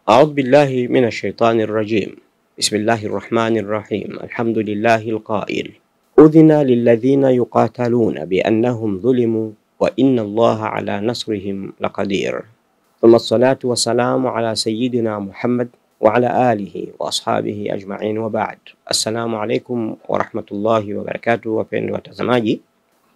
أعوذ بالله من الشيطان الرجيم. بسم الله الرحمن الرحيم. الحمد لله القائل: أذن للذين يقاتلون بأنهم ظلموا وإن الله على نصرهم لقدير. ثم الصلاة والسلام على سيدنا محمد وعلى آله وأصحابه أجمعين وبعد. السلام عليكم ورحمة الله وبركاته. Wapendwa watazamaji,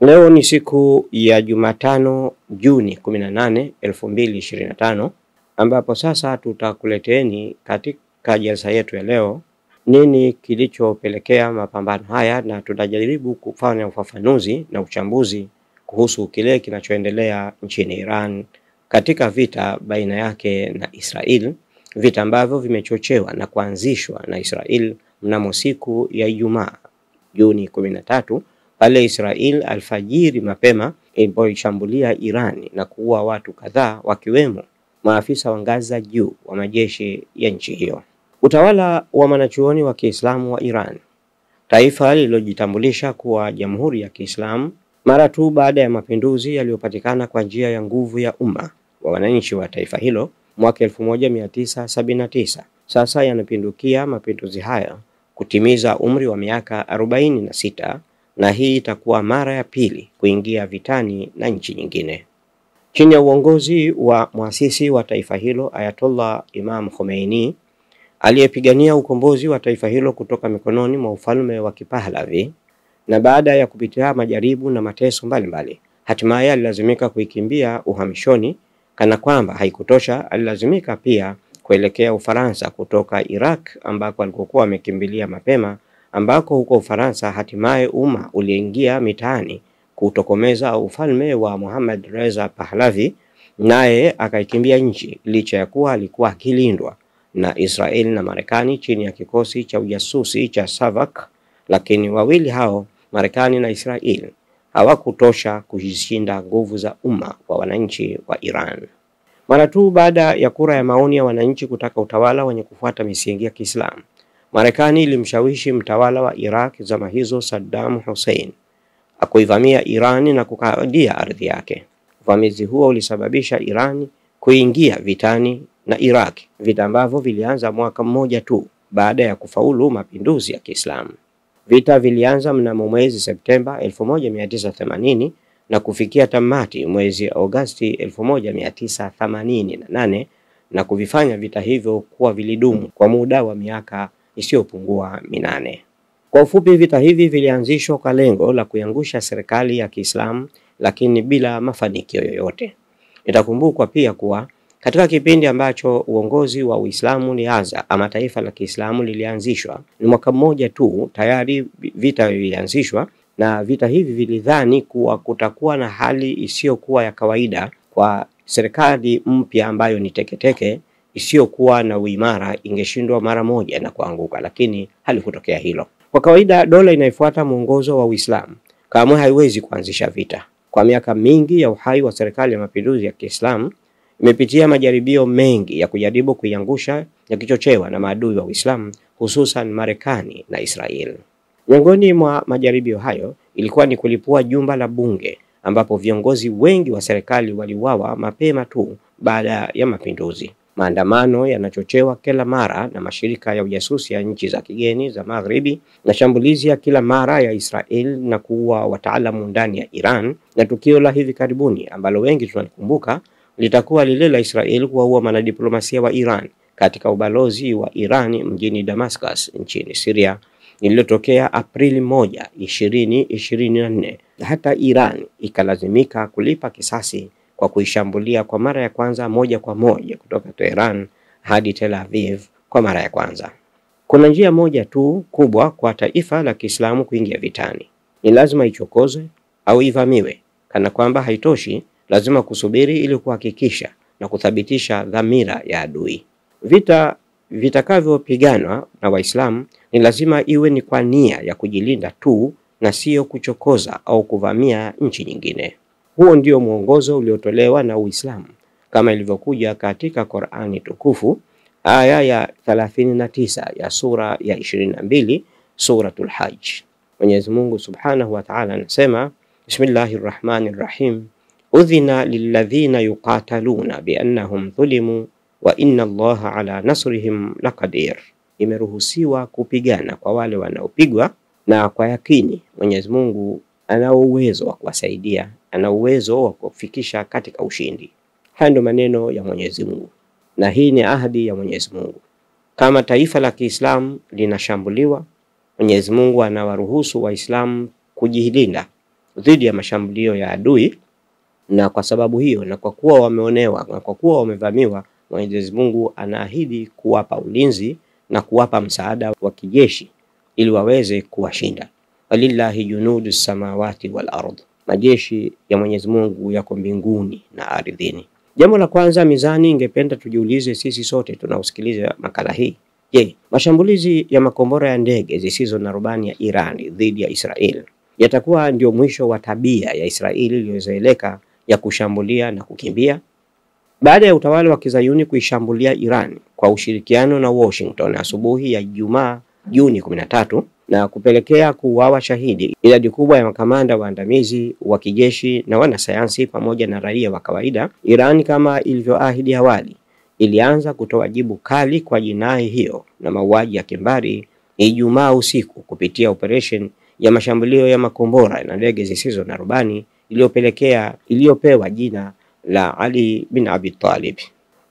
leo ni siku ya Jumatano, Juni 18, 2025, ambapo sasa tutakuleteni katika jalsa yetu ya leo nini kilichopelekea mapambano haya, na tutajaribu kufanya ufafanuzi na uchambuzi kuhusu kile kinachoendelea nchini Iran katika vita baina yake na Israel, vita ambavyo vimechochewa na kuanzishwa na Israel mnamo siku ya Ijumaa Juni 13, pale Israel alfajiri mapema iliposhambulia Iran na kuua watu kadhaa, wakiwemo maafisa wa ngazi za juu wa majeshi ya nchi hiyo. Utawala wa wanachuoni wa Kiislamu wa Iran, taifa lililojitambulisha kuwa Jamhuri ya Kiislamu mara tu baada ya mapinduzi yaliyopatikana kwa njia ya nguvu ya umma wa wananchi wa taifa hilo mwaka 1979, sasa yanapindukia mapinduzi haya kutimiza umri wa miaka 46, na hii itakuwa mara ya pili kuingia vitani na nchi nyingine. Chini ya uongozi wa muasisi wa taifa hilo Ayatollah Imam Khomeini, aliyepigania ukombozi wa taifa hilo kutoka mikononi mwa ufalme wa Kipahlavi, na baada ya kupitia majaribu na mateso mbalimbali, hatimaye alilazimika kuikimbia uhamishoni. Kana kwamba haikutosha, alilazimika pia kuelekea Ufaransa kutoka Iraq, ambako alikokuwa amekimbilia mapema, ambako huko Ufaransa hatimaye umma uliingia mitaani kutokomeza ufalme wa Muhammad Reza Pahlavi, naye akaikimbia nchi licha ya kuwa alikuwa akilindwa na Israel na Marekani chini ya kikosi cha ujasusi cha SAVAK. Lakini wawili hao, Marekani na Israel, hawakutosha kuzishinda nguvu za umma wa wananchi wa Iran. Mara tu baada ya kura ya maoni ya wananchi kutaka utawala wenye kufuata misingi ya Kiislamu, Marekani ilimshawishi mtawala wa Iraq zama hizo Saddam Hussein akuivamia Iran na kukadia ardhi yake. Uvamizi huo ulisababisha Iran kuingia vitani na Iraq, vita ambavyo vilianza mwaka mmoja tu baada ya kufaulu mapinduzi ya Kiislamu. Vita vilianza mnamo mwezi Septemba 1980 na kufikia tamati mwezi Agosti 1988, na kuvifanya vita hivyo kuwa vilidumu kwa muda wa miaka isiyopungua 8. Kwa ufupi, vita hivi vilianzishwa kwa lengo la kuiangusha serikali ya Kiislamu, lakini bila mafanikio yoyote. Itakumbukwa pia kuwa katika kipindi ambacho uongozi wa Uislamu ulianza ama taifa la Kiislamu lilianzishwa, ni mwaka mmoja tu tayari vita vilianzishwa, na vita hivi vilidhani kuwa kutakuwa na hali isiyokuwa ya kawaida kwa serikali mpya ambayo ni teketeke isiyokuwa na uimara ingeshindwa mara moja na kuanguka, lakini halikutokea hilo. Kwa kawaida, dola inayofuata mwongozo wa Uislamu kamwe haiwezi kuanzisha vita. Kwa miaka mingi ya uhai wa serikali ya mapinduzi ya Kiislamu, imepitia majaribio mengi ya kujaribu kuiangusha, yakichochewa na maadui wa Uislamu, hususan Marekani na Israel. Miongoni mwa majaribio hayo ilikuwa ni kulipua jumba la bunge, ambapo viongozi wengi wa serikali waliuawa mapema tu baada ya mapinduzi. Maandamano yanachochewa kila mara na mashirika ya ujasusi ya nchi za kigeni za Magharibi, na shambulizi ya kila mara ya Israel na kuua wataalamu ndani ya Iran, na tukio la hivi karibuni ambalo wengi tunalikumbuka litakuwa lile la Israel kuwaua wanadiplomasia wa Iran katika ubalozi wa Iran mjini Damascus nchini Syria, lililotokea Aprili 1, 2024, na hata Iran ikalazimika kulipa kisasi kwa kuishambulia kwa mara ya kwanza moja kwa moja kutoka Tehran hadi Tel Aviv kwa mara ya kwanza. Kuna njia moja tu kubwa kwa taifa la Kiislamu kuingia vitani: ni lazima ichokozwe au ivamiwe. Kana kwamba haitoshi, lazima kusubiri ili kuhakikisha na kuthabitisha dhamira ya adui. Vita vitakavyopiganwa na Waislamu ni lazima iwe ni kwa nia ya kujilinda tu, na sio kuchokoza au kuvamia nchi nyingine. Huo ndio mwongozo uliotolewa na Uislamu kama ilivyokuja katika Qur'ani tukufu, aya ya 39 ya sura ya 22, suratul Hajj. Mwenyezi Mungu Subhanahu wa Ta'ala anasema: Bismillahirrahmanirrahim. Udhina lilladhina yuqataluna biannahum dhulimu wa inna Allaha ala nasrihim laqadir. Imeruhusiwa kupigana kwa wale wanaopigwa, na kwa yakini Mwenyezi Mungu ana uwezo wa kuwasaidia, ana uwezo wa kufikisha katika ushindi. Haya ndio maneno ya Mwenyezi Mungu, na hii ni ahadi ya Mwenyezi Mungu. Kama taifa la Kiislamu linashambuliwa, Mwenyezi Mungu anawaruhusu Waislamu kujilinda dhidi ya mashambulio ya adui, na kwa sababu hiyo, na kwa kuwa wameonewa, na kwa kuwa wamevamiwa, Mwenyezi Mungu anaahidi kuwapa ulinzi na kuwapa msaada wa kijeshi ili waweze kuwashinda. Walillahi junudu samawati wal ardh, majeshi ya Mwenyezi Mungu yako mbinguni na ardhini. Jambo la kwanza mizani, ingependa tujiulize sisi sote tunaosikiliza makala hii. Je, mashambulizi ya makombora ya ndege zisizo na rubani ya Iran dhidi ya Israel yatakuwa ndio mwisho wa tabia ya Israeli iliyozoeleka ya kushambulia na kukimbia? Baada ya utawala wa Kizayuni kuishambulia Iran kwa ushirikiano na Washington asubuhi ya Ijumaa Juni 13 na kupelekea kuuawa shahidi idadi kubwa ya makamanda waandamizi wa kijeshi na wanasayansi pamoja na raia wa kawaida, Iran kama ilivyoahidi awali ilianza kutoa jibu kali kwa jinai hiyo na mauaji ya kimbari Ijumaa usiku kupitia operation ya mashambulio ya makombora na ndege zisizo na rubani iliyopewa jina la Ali bin Abi Talib.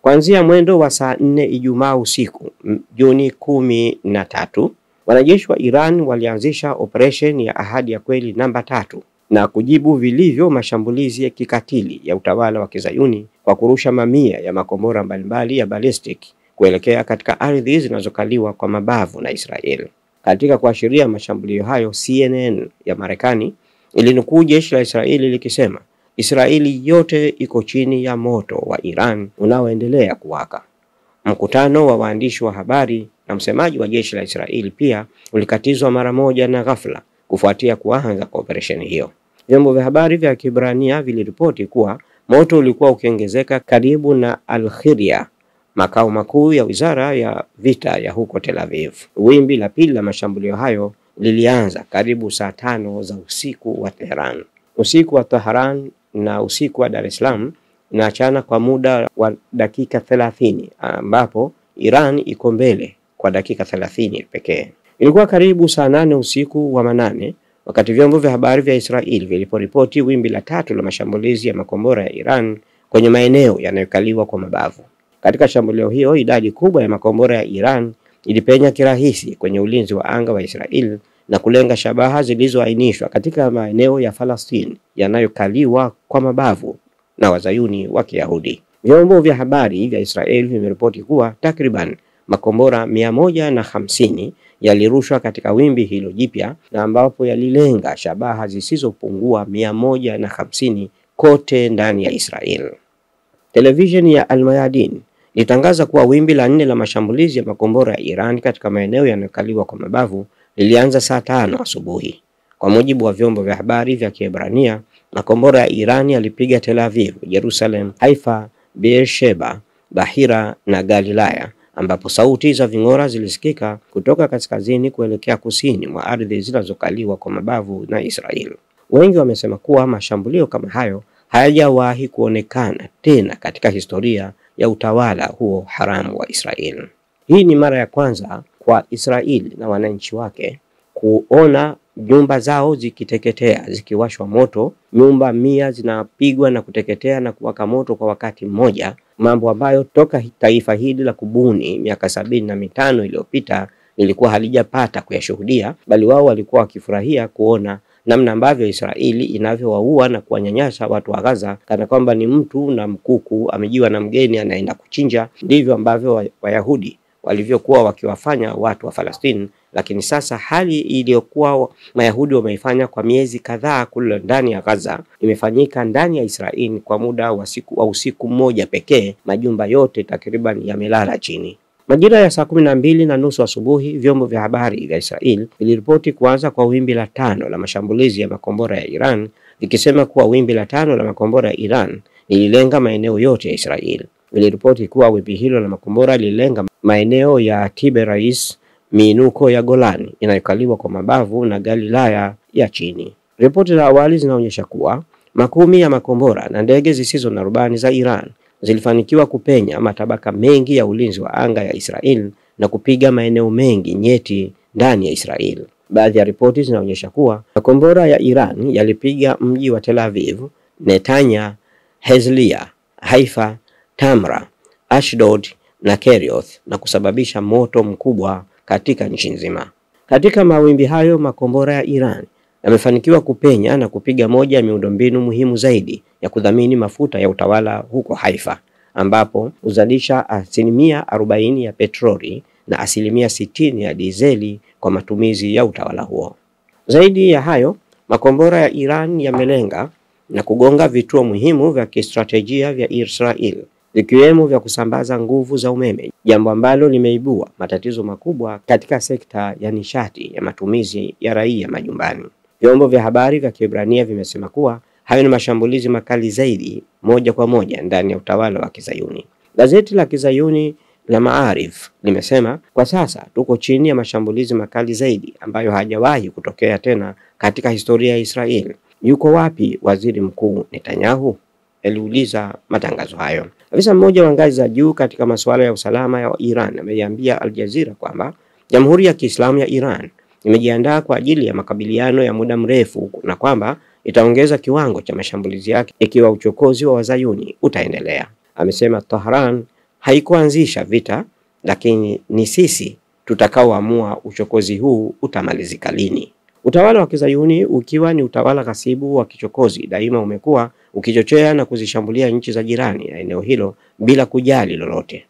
Kuanzia mwendo wa saa 4 Ijumaa usiku Juni 13, wanajeshi wa Iran walianzisha operation ya Ahadi ya Kweli namba 3 na kujibu vilivyo mashambulizi ya kikatili ya utawala wa Kizayuni kwa kurusha mamia ya makombora mbalimbali ya ballistic kuelekea katika ardhi zinazokaliwa kwa mabavu na Israel. Katika kuashiria mashambulio hayo, CNN ya Marekani ilinukuu jeshi la Israeli likisema Israeli yote iko chini ya moto wa Iran unaoendelea kuwaka. Mkutano wa waandishi wa habari na msemaji wa jeshi la Israeli pia ulikatizwa mara moja na ghafla kufuatia kuanza kwa operesheni hiyo. Vyombo vya habari vya Kibrania viliripoti kuwa moto ulikuwa ukiongezeka karibu na Al-Khiria, makao makuu ya wizara ya vita ya huko Tel Aviv. Wimbi la pili la mashambulio hayo lilianza karibu saa 5 za usiku wa Tehran. Usiku wa Tehran na usiku wa Dar es Salaam inaachana kwa muda wa dakika 30, ambapo Iran iko mbele kwa dakika 30 pekee. Ilikuwa karibu saa 8 usiku wa manane wakati vyombo vya habari vya Israeli viliporipoti wimbi la 3 la mashambulizi ya makombora ya Iran kwenye maeneo yanayokaliwa kwa mabavu. Katika shambulio hiyo, idadi kubwa ya makombora ya Iran ilipenya kirahisi kwenye ulinzi wa anga wa Israeli na kulenga shabaha zilizoainishwa katika maeneo ya Palestina yanayokaliwa kwa mabavu na Wazayuni wa Kiyahudi. Vyombo vya habari vya Israeli vimeripoti kuwa takriban makombora 150 yalirushwa katika wimbi hilo jipya, na ambapo yalilenga shabaha zisizopungua 150 kote ndani ya Israeli. Televisheni ya Al-Mayadin ilitangaza kuwa wimbi la 4 la mashambulizi ya makombora ya Iran katika maeneo yanayokaliwa kwa mabavu lilianza saa 5 asubuhi. Kwa mujibu wa vyombo vya habari vya Kiebrania, makombora ya Iran yalipiga Tel Aviv, Jerusalem, Haifa, Beersheba, Bahira na Galilaya, ambapo sauti za ving'ora zilisikika kutoka kaskazini kuelekea kusini mwa ardhi zinazokaliwa kwa mabavu na Israeli. Wengi wamesema kuwa mashambulio kama hayo hayajawahi kuonekana tena katika historia ya utawala huo haramu wa Israeli. Hii ni mara ya kwanza kwa Israeli na wananchi wake kuona nyumba zao zikiteketea, zikiwashwa moto. Nyumba 100 zinapigwa na kuteketea na kuwaka moto kwa wakati mmoja, mambo ambayo toka taifa hili la kubuni miaka 75 iliyopita lilikuwa halijapata kuyashuhudia, bali wao walikuwa wakifurahia kuona namna ambavyo Israeli inavyowaua na kuwanyanyasa watu wa Gaza kana kwamba ni mtu na mkuku amejiwa na mgeni anaenda kuchinja. Ndivyo ambavyo Wayahudi walivyokuwa wakiwafanya watu wa Palestina. Lakini sasa hali iliyokuwa Mayahudi wameifanya kwa miezi kadhaa kule ndani ya Gaza imefanyika ndani ya Israeli kwa muda wa usiku mmoja pekee. Majumba yote takriban yamelala chini. Majira ya saa 12:30 asubuhi, vyombo vya habari vya Israeli viliripoti kuanza kwa wimbi la 5 la mashambulizi ya makombora ya Iran, vikisema kuwa wimbi la 5 la makombora ya Iran lililenga maeneo yote ya Israeli. Viliripoti kuwa wimbi hilo la makombora lililenga maeneo ya Tiberais, miinuko ya Golani inayokaliwa kwa mabavu na Galilaya ya chini. Ripoti za awali zinaonyesha kuwa makumi ya makombora na ndege zisizo na rubani za Iran zilifanikiwa kupenya matabaka mengi ya ulinzi wa anga ya Israel na kupiga maeneo mengi nyeti ndani ya Israel. Baadhi ya ripoti zinaonyesha kuwa makombora ya Iran yalipiga mji wa Tel Aviv, Netanya, Herzliya, Haifa, Tamra, Ashdod na Kerioth na kusababisha moto mkubwa katika nchi nzima. Katika mawimbi hayo, makombora ya Iran yamefanikiwa kupenya na kupiga moja ya miundombinu muhimu zaidi ya kudhamini mafuta ya utawala huko Haifa, ambapo huzalisha 40% ya petroli na 60% ya dizeli kwa matumizi ya utawala huo. Zaidi ya hayo, makombora ya Iran yamelenga na kugonga vituo muhimu vya kistratejia vya Israel, vikiwemo vya kusambaza nguvu za umeme, jambo ambalo limeibua matatizo makubwa katika sekta ya nishati ya matumizi ya raia majumbani. Vyombo vya habari vya Kiebrania vimesema kuwa hayo ni mashambulizi makali zaidi moja kwa moja ndani ya utawala wa Kizayuni. Gazeti la Kizayuni la Maarif limesema, kwa sasa tuko chini ya mashambulizi makali zaidi ambayo hajawahi kutokea tena katika historia ya Israel. Yuko wapi Waziri Mkuu Netanyahu? Aliuliza matangazo hayo. Afisa mmoja wa ngazi za juu katika masuala ya usalama ya Iran ameiambia Al Jazeera kwamba Jamhuri ya Kiislamu ya Iran imejiandaa kwa ajili ya makabiliano ya muda mrefu na kwamba itaongeza kiwango cha mashambulizi yake ikiwa uchokozi wa Wazayuni utaendelea. Amesema Tehran haikuanzisha vita, lakini ni sisi tutakaoamua uchokozi huu utamalizika lini. Utawala wa Kizayuni, ukiwa ni utawala ghasibu wa kichokozi, daima umekuwa ukichochea na kuzishambulia nchi za jirani ya eneo hilo bila kujali lolote.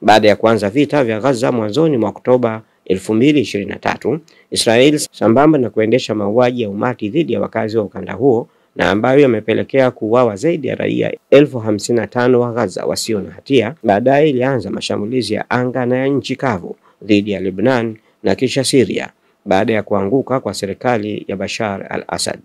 Baada ya kuanza vita vya Gaza mwanzoni mwa Oktoba 2023, Israel, sambamba na kuendesha mauaji ya umati dhidi ya wakazi wa ukanda huo na ambayo yamepelekea kuuawa zaidi ya raia 55,000 wa Gaza wasio na hatia, baadaye ilianza mashambulizi ya anga na ya nchi kavu dhidi ya Lebanon na kisha Syria baada ya kuanguka kwa serikali ya Bashar al-Assad.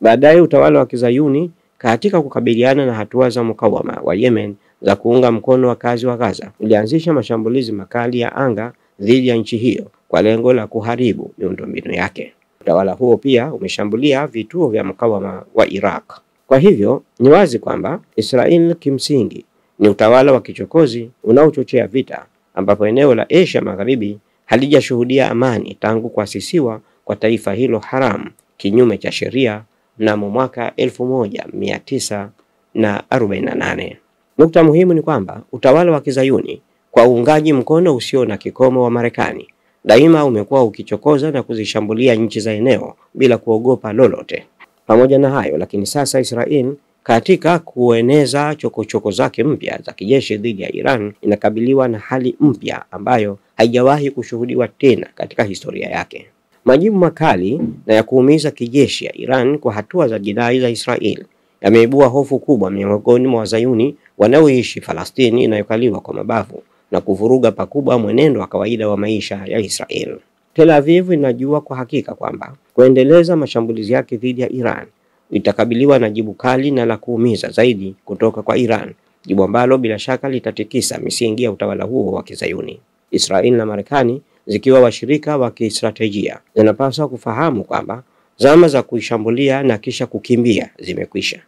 Baadaye utawala wa Kizayuni, katika kukabiliana na hatua za mukawama wa Yemen za kuunga mkono wakazi wa Gaza, ulianzisha mashambulizi makali ya anga dhidi ya nchi hiyo kwa lengo la kuharibu miundombinu yake. Utawala huo pia umeshambulia vituo vya mukawama wa Iraq. Kwa hivyo ni wazi kwamba Israel kimsingi ni utawala wa kichokozi unaochochea vita, ambapo eneo la Asia Magharibi halijashuhudia amani tangu kuasisiwa kwa taifa hilo haramu kinyume cha sheria mnamo mwaka 1948. Nukta muhimu ni kwamba utawala wa Kizayuni, kwa uungaji mkono usio na kikomo wa Marekani, daima umekuwa ukichokoza na kuzishambulia nchi za eneo bila kuogopa lolote. Pamoja na hayo, lakini sasa Israel, katika kueneza chokochoko zake mpya za kijeshi dhidi ya Iran, inakabiliwa na hali mpya ambayo haijawahi kushuhudiwa tena katika historia yake. Majibu makali na ya kuumiza kijeshi ya Iran kwa hatua za jinai za Israel yameibua hofu kubwa miongoni mwa Wazayuni wanaoishi Falastini inayokaliwa kwa mabavu na kuvuruga pakubwa mwenendo wa kawaida wa maisha ya Israel. Tel Aviv inajua kwa hakika kwamba kuendeleza mashambulizi yake dhidi ya Iran itakabiliwa na jibu kali na la kuumiza zaidi kutoka kwa Iran, jibu ambalo bila shaka litatikisa misingi ya utawala huo wa Kizayuni. Israel na Marekani, zikiwa washirika wa kistratejia, zinapaswa kufahamu kwamba zama za kuishambulia na kisha kukimbia zimekwisha,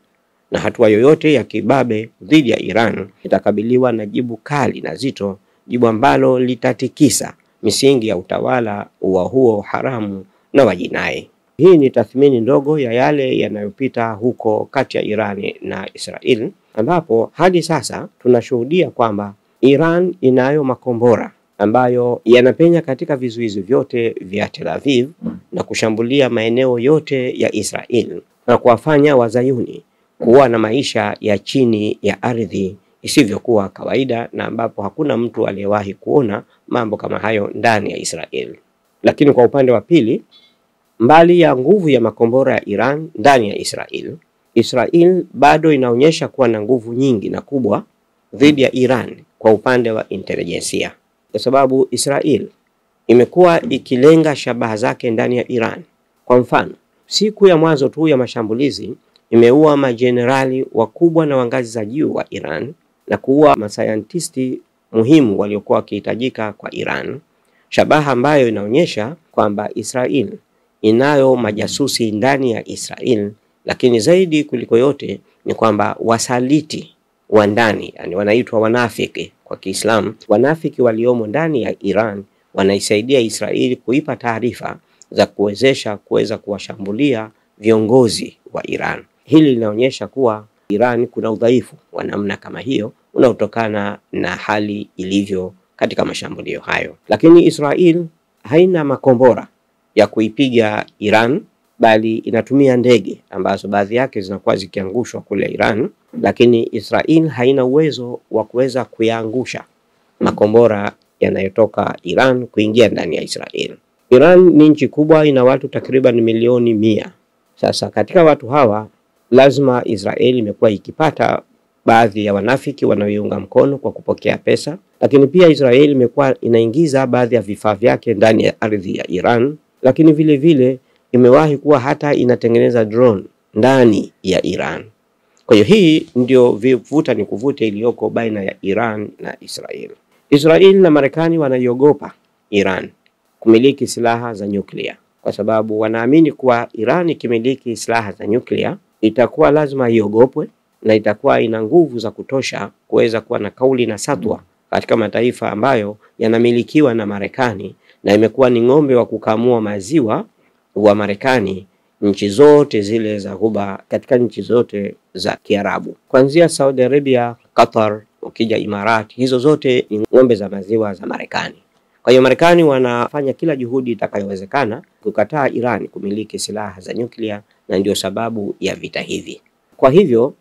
na hatua yoyote ya kibabe dhidi ya Iran itakabiliwa na jibu kali na zito, jibu ambalo litatikisa misingi ya utawala huo haramu na wajinai. Hii ni tathmini ndogo ya yale yanayopita huko kati ya Iran na Israel, ambapo hadi sasa tunashuhudia kwamba Iran inayo makombora ambayo yanapenya katika vizuizi vyote vya Tel Aviv na kushambulia maeneo yote ya Israel na kuwafanya Wazayuni kuwa na maisha ya chini ya ardhi isivyokuwa kawaida, na ambapo hakuna mtu aliyewahi kuona mambo kama hayo ndani ya Israel. Lakini kwa upande wa pili, mbali ya nguvu ya makombora ya Iran ndani ya Israel, Israel bado inaonyesha kuwa na nguvu nyingi na kubwa dhidi ya Iran kwa upande wa intelijensia, kwa sababu Israel imekuwa ikilenga shabaha zake ndani ya Iran. Kwa mfano, siku ya mwanzo tu ya mashambulizi imeua majenerali wakubwa na wangazi za juu wa Iran na kuua masayantisti muhimu waliokuwa wakihitajika kwa Iran, shabaha ambayo inaonyesha kwamba Israel inayo majasusi ndani ya Israel, lakini zaidi kuliko yote ni kwamba wasaliti wa ndani, yani wanaitwa wanafiki kwa Kiislamu, wanafiki waliomo ndani ya Iran wanaisaidia Israeli kuipa taarifa za kuweza kuwashambulia viongozi wa Iran. Hili linaonyesha kuwa Iran kuna udhaifu wa namna kama hiyo unaotokana na hali ilivyo katika mashambulio hayo. Lakini Israel haina makombora ya kuipiga Iran, bali inatumia ndege ambazo baadhi yake zinakuwa zikiangushwa kule Iran, lakini Israel haina uwezo wa kuweza kuyaangusha makombora yanayotoka Iran kuingia ndani ya Israel. Iran ni nchi kubwa, ina watu takriban milioni 100. Sasa katika watu hawa lazima Israel imekuwa ikipata baadhi ya wanafiki wanaoiunga mkono kwa kupokea pesa, lakini pia Israel imekuwa inaingiza baadhi ya vifaa vyake ndani ya ardhi ya Iran, lakini vile vile imewahi kuwa hata inatengeneza drone ndani ya Iran. Kwa hiyo hii ndio vivuta ni kuvute iliyoko baina ya Iran na Israel. Israel na Marekani wanaiogopa Iran kumiliki silaha za nyuklia, kwa sababu wanaamini kuwa Iran ikimiliki silaha za nyuklia itakuwa lazima iogopwe na itakuwa ina nguvu za kutosha kuweza kuwa na kauli na satwa katika mataifa ambayo yanamilikiwa na Marekani, na imekuwa ni ng'ombe wa kukamua maziwa wa Marekani nchi zote zile za Ghuba, katika nchi zote za Kiarabu, kuanzia Saudi Arabia, Qatar, ukija Imarati, hizo zote ni ng'ombe za maziwa za Marekani. Kwa hiyo Marekani wanafanya kila juhudi itakayowezekana kukataa Iran kumiliki silaha za nyuklia, na ndio sababu ya vita hivi. Kwa hivyo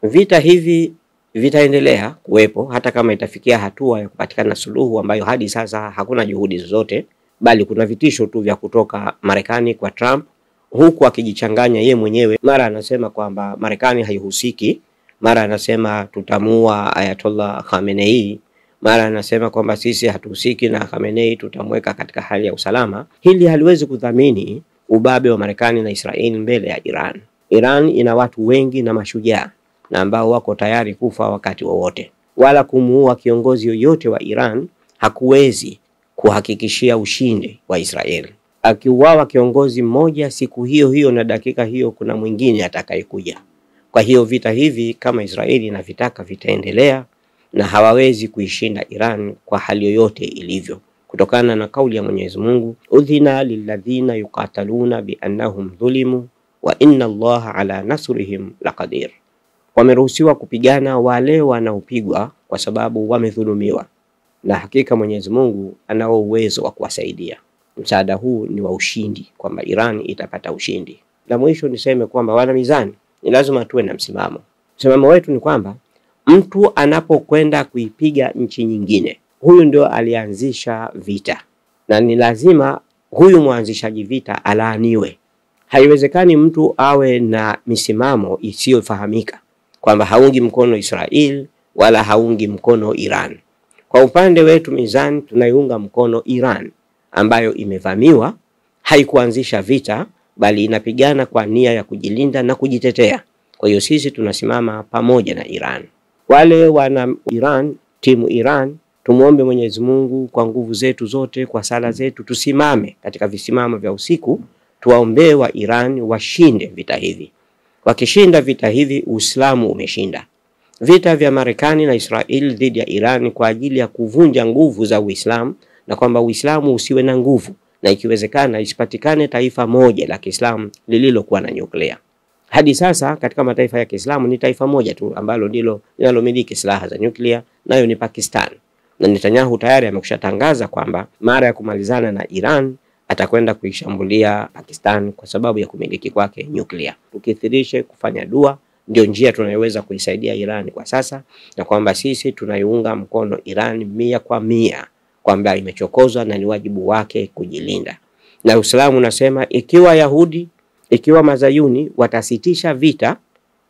vita hivi vitaendelea kuwepo hata kama itafikia hatua ya kupatikana suluhu ambayo hadi sasa hakuna juhudi zozote, bali kuna vitisho tu vya kutoka Marekani kwa Trump, huku akijichanganya yeye mwenyewe. Mara anasema kwamba Marekani haihusiki, mara anasema tutamuua Ayatollah Khamenei, mara anasema kwamba sisi hatuhusiki na Khamenei, tutamweka katika hali ya usalama. Hili haliwezi kudhamini ubabe wa Marekani na Israeli mbele ya Iran. Iran ina watu wengi na mashujaa na ambao wako tayari kufa wakati wowote, wala kumuua kiongozi yoyote wa Iran hakuwezi kuhakikishia ushindi wa Israeli. Akiuawa kiongozi mmoja, siku hiyo hiyo na dakika hiyo kuna mwingine atakayekuja. Kwa hiyo vita hivi kama Israeli inavitaka vitaendelea, na hawawezi kuishinda Iran kwa hali yoyote ilivyo, kutokana na kauli ya Mwenyezi Mungu, udhina lilladhina yuqataluna biannahum dhulimu wa inna Allaha ala nasrihim laqadir. Wameruhusiwa kupigana wale wanaopigwa kwa sababu wamedhulumiwa, na hakika Mwenyezi Mungu anao uwezo wa kuwasaidia. Msaada huu ni wa ushindi, kwamba Iran itapata ushindi. Na mwisho niseme kwamba wana mizani, ni lazima tuwe na msimamo. Msimamo wetu ni kwamba mtu anapokwenda kuipiga nchi nyingine, huyu ndio alianzisha vita, na ni lazima huyu mwanzishaji vita alaaniwe. Haiwezekani mtu awe na misimamo isiyofahamika kwamba haungi mkono Israel wala haungi mkono Iran. Kwa upande wetu mizani, tunaiunga mkono Iran ambayo imevamiwa, haikuanzisha vita bali inapigana kwa nia ya kujilinda na kujitetea. Kwa hiyo sisi tunasimama pamoja na Iran. Wale wana Iran, timu Iran, tumuombe Mwenyezi Mungu kwa nguvu zetu zote, kwa sala zetu, tusimame katika visimamo vya usiku, tuwaombee wa Iran washinde vita hivi. Wakishinda vita hivi, Uislamu umeshinda. Vita vya Marekani na Israel dhidi ya Iran kwa ajili ya kuvunja nguvu za Uislamu, na kwamba Uislamu usiwe na nguvu, na ikiwezekana isipatikane taifa moja la Kiislamu lililokuwa na nyuklia. Hadi sasa katika mataifa ya Kiislamu ni taifa moja tu ambalo ndilo linalomiliki silaha za nyuklia, nayo ni Pakistan. Na Netanyahu tayari amekushatangaza kwamba mara ya kumalizana na Iran atakwenda kuishambulia Pakistan kwa sababu ya kumiliki kwake nyuklia. Tukithirishe kufanya dua, ndio njia tunayoweza kuisaidia Iran kwa sasa, na kwamba sisi tunaiunga mkono Iran 100%, kwamba imechokozwa na ni wajibu wake kujilinda. Na Uislamu unasema ikiwa Yahudi, ikiwa Mazayuni watasitisha vita,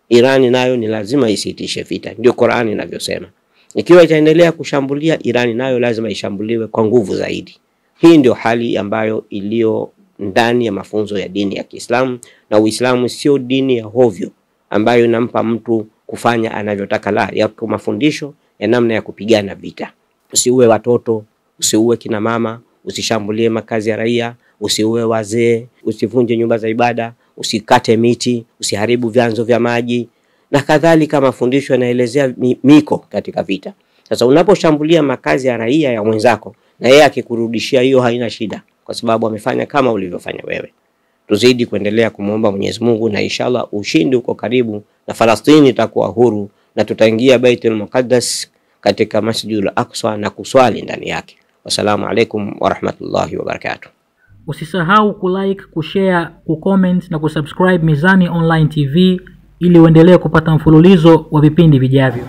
Iran nayo ni lazima isitishe vita. Ndio Qur'ani inavyosema. Ikiwa itaendelea kushambulia, Iran nayo lazima ishambuliwe kwa nguvu zaidi. Hii ndio hali ambayo iliyo ndani ya mafunzo ya dini ya Kiislamu, na Uislamu sio dini ya hovyo ambayo inampa mtu kufanya anavyotaka. La, yako mafundisho ya namna ya kupigana vita. Usiue watoto, usiue kina mama, usishambulie makazi ya raia, usiue wazee, usivunje nyumba za ibada, usikate miti, usiharibu vyanzo vya maji na kadhalika. Mafundisho yanaelezea miko katika vita. Sasa unaposhambulia makazi ya raia ya mwenzako na yeye akikurudishia, hiyo haina shida, kwa sababu amefanya kama ulivyofanya wewe. Tuzidi kuendelea kumuomba Mwenyezi Mungu, na inshallah ushindi uko karibu, na Falastini itakuwa huru na tutaingia Baitul Muqaddas katika Masjidul Aqsa na kuswali ndani yake. Wassalamu alaikum wa rahmatullahi wa barakatuh. Usisahau kulike, kushare, kucomment na kusubscribe Mizani Online TV ili uendelee kupata mfululizo wa vipindi vijavyo.